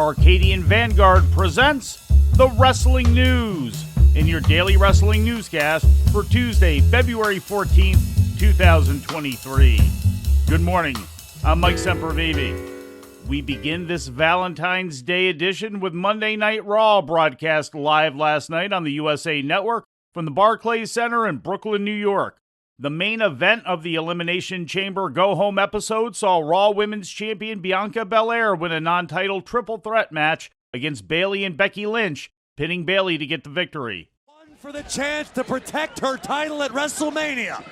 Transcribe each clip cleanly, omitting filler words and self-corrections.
Arcadian Vanguard presents the Wrestling News in your daily wrestling newscast for Tuesday, February 14th, 2023. Good morning. I'm Mike Sempervive. We begin this Valentine's Day edition with Monday Night Raw, broadcast live last night on the USA Network from the Barclays Center in Brooklyn, New York. The main event of the Elimination Chamber Go-Home episode saw Raw Women's Champion Bianca Belair win a non-title triple threat match against Bayley and Becky Lynch, pinning Bayley to get the victory. One for the chance to protect her title at WrestleMania.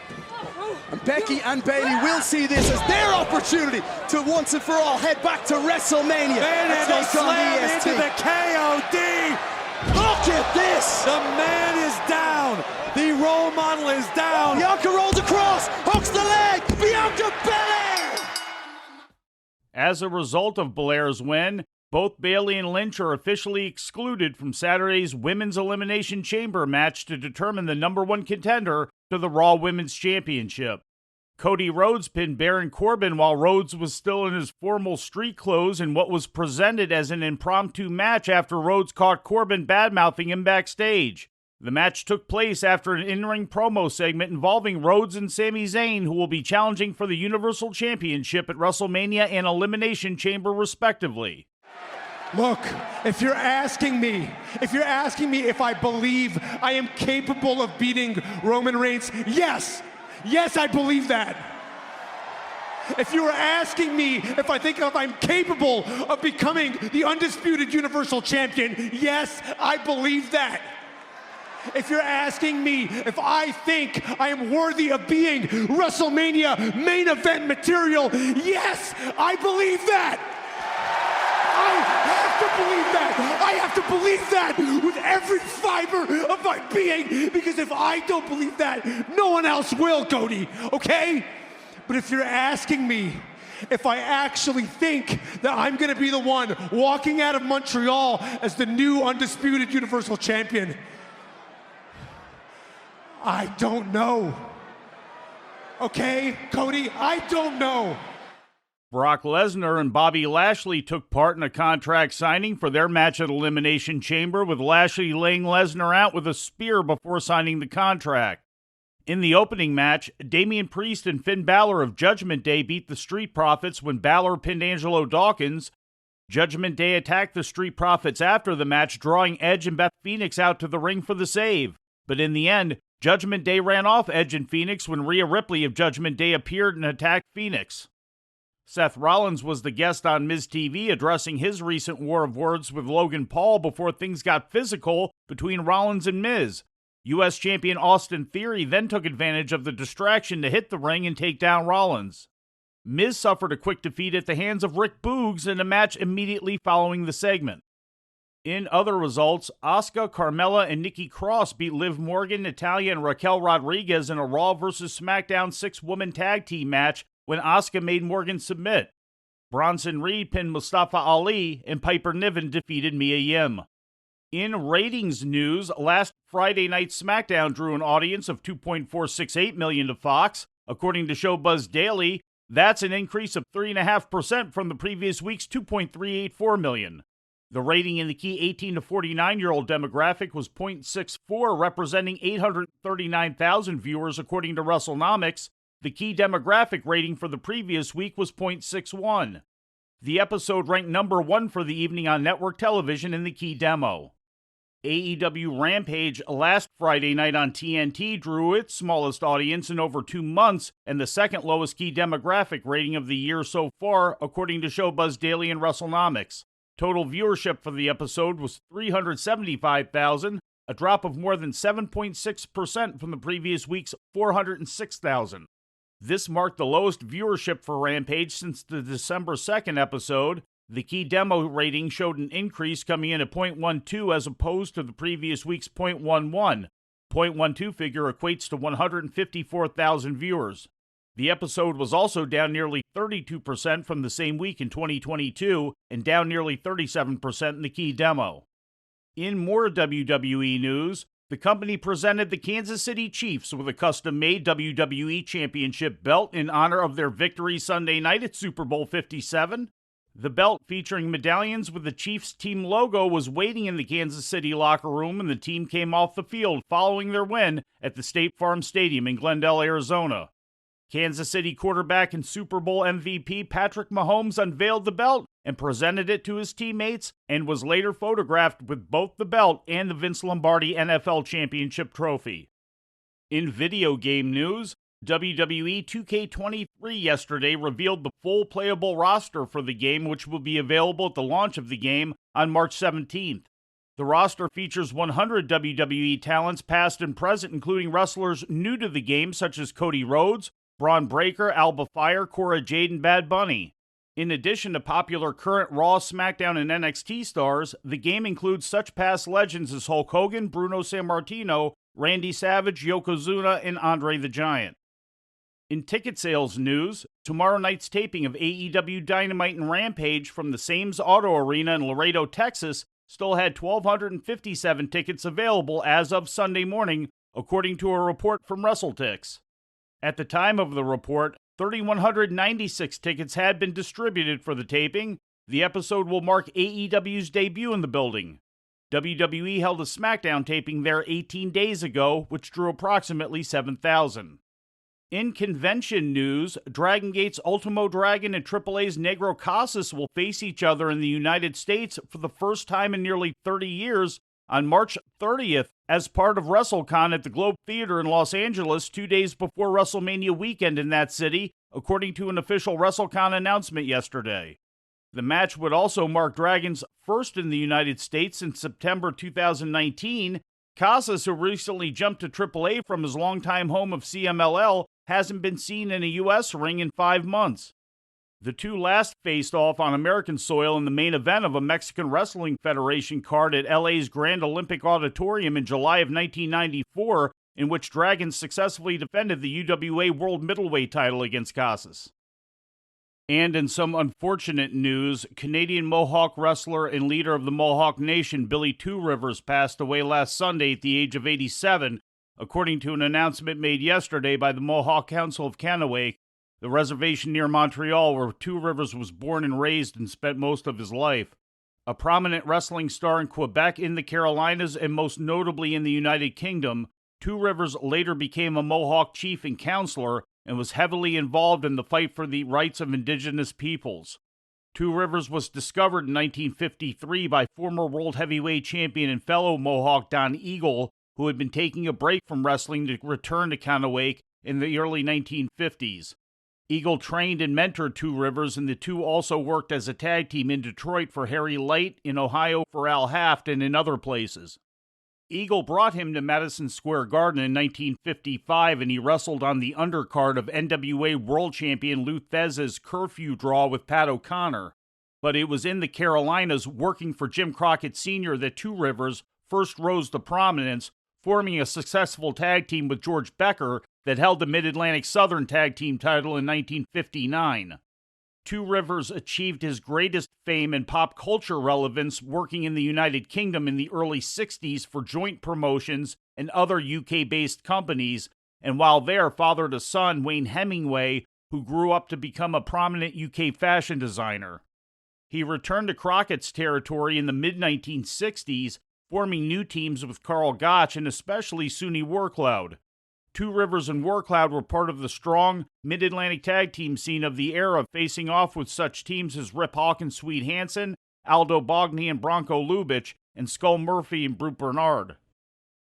And Becky and Bayley will see this as their opportunity to once and for all head back to WrestleMania. And a slam into the KOD. Look at this! The man is down. The role model is down. Bianca rolls across, hooks the leg. Bianca Belair! As a result of Belair's win, both Bayley and Lynch are officially excluded from Saturday's Women's Elimination Chamber match to determine the number one contender to the Raw Women's Championship. Cody Rhodes pinned Baron Corbin while Rhodes was still in his formal street clothes in what was presented as an impromptu match after Rhodes caught Corbin badmouthing him backstage. The match took place after an in-ring promo segment involving Rhodes and Sami Zayn, who will be challenging for the Universal Championship at WrestleMania and Elimination Chamber respectively. Look, if you're asking me if I believe I am capable of beating Roman Reigns, yes, I believe that. If you were asking me if I'm capable of becoming the undisputed Universal Champion, yes, I believe that. If you're asking me if I think I am worthy of being WrestleMania main event material, yes, I believe that. I have to believe that with every fiber of my being, because if I don't believe that, no one else will, Cody, okay? But if you're asking me if I actually think that I'm gonna be the one walking out of Montreal as the new undisputed Universal Champion, I don't know. Okay, Cody, I don't know. Brock Lesnar and Bobby Lashley took part in a contract signing for their match at Elimination Chamber, with Lashley laying Lesnar out with a spear before signing the contract. In the opening match, Damian Priest and Finn Balor of Judgment Day beat the Street Profits when Balor pinned Angelo Dawkins. Judgment Day attacked the Street Profits after the match, drawing Edge and Beth Phoenix out to the ring for the save. But in the end, Judgment Day ran off Edge and Phoenix when Rhea Ripley of Judgment Day appeared and attacked Phoenix. Seth Rollins was the guest on Miz TV, addressing his recent war of words with Logan Paul before things got physical between Rollins and Miz. U.S. Champion Austin Theory then took advantage of the distraction to hit the ring and take down Rollins. Miz suffered a quick defeat at the hands of Rick Boogs in a match immediately following the segment. In other results, Asuka, Carmella, and Nikki Cross beat Liv Morgan, Natalya, and Raquel Rodriguez in a Raw vs. SmackDown 6-woman tag team match when Asuka made Morgan submit. Bronson Reed pinned Mustafa Ali, and Piper Niven defeated Mia Yim. In ratings news, last Friday night SmackDown drew an audience of 2.468 million to Fox. According to Showbuzz Daily, that's an increase of 3.5% from the previous week's 2.384 million. The rating in the key 18 to 49-year-old demographic was .64, representing 839,000 viewers according to WrestleNomics. The key demographic rating for the previous week was .61. The episode ranked number 1 for the evening on network television in the key demo. AEW Rampage last Friday night on TNT drew its smallest audience in over 2 months and the second lowest key demographic rating of the year so far, according to Showbuzz Daily and WrestleNomics. Total viewership for the episode was 375,000, a drop of more than 7.6% from the previous week's 406,000. This marked the lowest viewership for Rampage since the December 2nd episode. The key demo rating showed an increase, coming in at .12 as opposed to the previous week's .11. .12 figure equates to 154,000 viewers. The episode was also down nearly 32% from the same week in 2022 and down nearly 37% in the key demo. In more WWE news, the company presented the Kansas City Chiefs with a custom-made WWE Championship belt in honor of their victory Sunday night at Super Bowl 57. The belt featuring medallions with the Chiefs team logo was waiting in the Kansas City locker room when the team came off the field following their win at the State Farm Stadium in Glendale, Arizona. Kansas City quarterback and Super Bowl MVP Patrick Mahomes unveiled the belt and presented it to his teammates and was later photographed with both the belt and the Vince Lombardi NFL Championship trophy. In video game news, WWE 2K23 yesterday revealed the full playable roster for the game, which will be available at the launch of the game on March 17th. The roster features 100 WWE talents past and present, including wrestlers new to the game such as Cody Rhodes, Braun Breaker, Alba Fire, Cora Jade, and Bad Bunny. In addition to popular current Raw, SmackDown, and NXT stars, the game includes such past legends as Hulk Hogan, Bruno Sammartino, Randy Savage, Yokozuna, and Andre the Giant. In ticket sales news, tomorrow night's taping of AEW Dynamite and Rampage from the Sames Auto Arena in Laredo, Texas, still had 1,257 tickets available as of Sunday morning, according to a report from WrestleTix. At the time of the report, 3,196 tickets had been distributed for the taping. The episode will mark AEW's debut in the building. WWE held a SmackDown taping there 18 days ago, which drew approximately 7,000. In convention news, Dragon Gate's Ultimo Dragon and AAA's Negro Casas will face each other in the United States for the first time in nearly 30 years on March 30th as part of WrestleCon at the Globe Theater in Los Angeles 2 days before WrestleMania weekend in that city, according to an official WrestleCon announcement yesterday. The match would also mark Dragon's first in the United States since September 2019. Casas, who recently jumped to AAA from his longtime home of CMLL, hasn't been seen in a U.S. ring in 5 months. The two last faced off on American soil in the main event of a Mexican Wrestling Federation card at LA's Grand Olympic Auditorium in July of 1994, in which Dragon successfully defended the UWA World Middleweight title against Casas. And in some unfortunate news, Canadian Mohawk wrestler and leader of the Mohawk Nation, Billy Two Rivers, passed away last Sunday at the age of 87, according to an announcement made yesterday by the Mohawk Council of Kanawake, the reservation near Montreal where Two Rivers was born and raised and spent most of his life. A prominent wrestling star in Quebec, in the Carolinas, and most notably in the United Kingdom, Two Rivers later became a Mohawk chief and counselor and was heavily involved in the fight for the rights of indigenous peoples. Two Rivers was discovered in 1953 by former world heavyweight champion and fellow Mohawk Don Eagle, who had been taking a break from wrestling to return to Kanawake in the early 1950s. Eagle trained and mentored Two Rivers, and the two also worked as a tag team in Detroit for Harry Light, in Ohio for Al Haft, and in other places. Eagle brought him to Madison Square Garden in 1955, and he wrestled on the undercard of NWA World Champion Lou Thesz's Curfew Draw with Pat O'Connor. But it was in the Carolinas, working for Jim Crockett Sr., that Two Rivers first rose to prominence, forming a successful tag team with George Becker that held the Mid-Atlantic Southern Tag Team title in 1959. Two Rivers achieved his greatest fame and pop culture relevance working in the United Kingdom in the early 60s for Joint Promotions and other UK-based companies, and while there fathered a son, Wayne Hemingway, who grew up to become a prominent UK fashion designer. He returned to Crockett's territory in the mid-1960s, forming new teams with Carl Gotch and especially Sunni Warcloud. Two Rivers and Warcloud were part of the strong mid-Atlantic tag team scene of the era, facing off with such teams as Rip Hawk and Sweet Hansen, Aldo Bogny and Bronco Lubitsch, and Skull Murphy and Brute Bernard.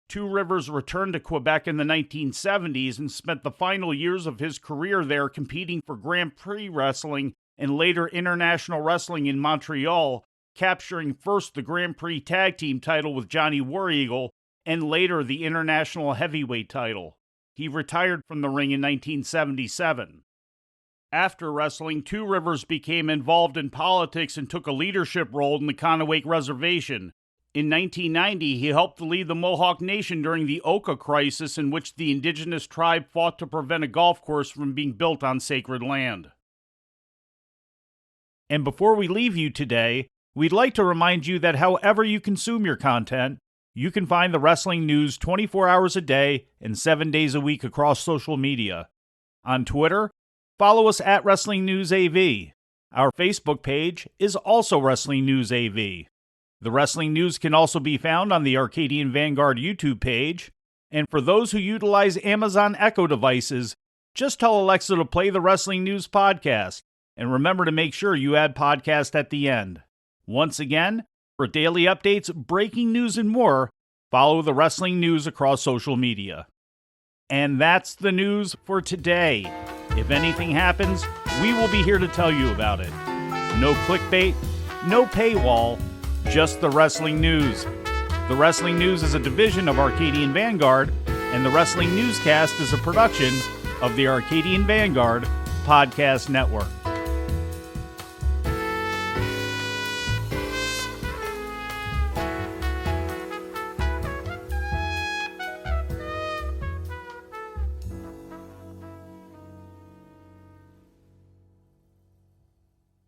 Two Rivers returned to Quebec in the 1970s and spent the final years of his career there competing for Grand Prix Wrestling and later International Wrestling in Montreal, capturing first the Grand Prix Tag Team title with Johnny War Eagle and later the International Heavyweight title. He retired from the ring in 1977. After wrestling, Two Rivers became involved in politics and took a leadership role in the Kanawake Reservation. In 1990, he helped lead the Mohawk Nation during the Oka crisis, in which the indigenous tribe fought to prevent a golf course from being built on sacred land. And before we leave you today, we'd like to remind you that however you consume your content, you can find the wrestling news 24 hours a day and 7 days a week across social media. On Twitter, follow us at Wrestling News AV. Our Facebook page is also Wrestling News AV. The Wrestling News can also be found on the Arcadian Vanguard YouTube page. And for those who utilize Amazon Echo devices, just tell Alexa to play the Wrestling News podcast. And remember to make sure you add podcast at the end. Once again, for daily updates, breaking news, and more, follow the Wrestling News across social media. And that's the news for today. If anything happens, we will be here to tell you about it. No clickbait, no paywall, just the Wrestling News. The Wrestling News is a division of Arcadian Vanguard, and the Wrestling Newscast is a production of the Arcadian Vanguard Podcast Network.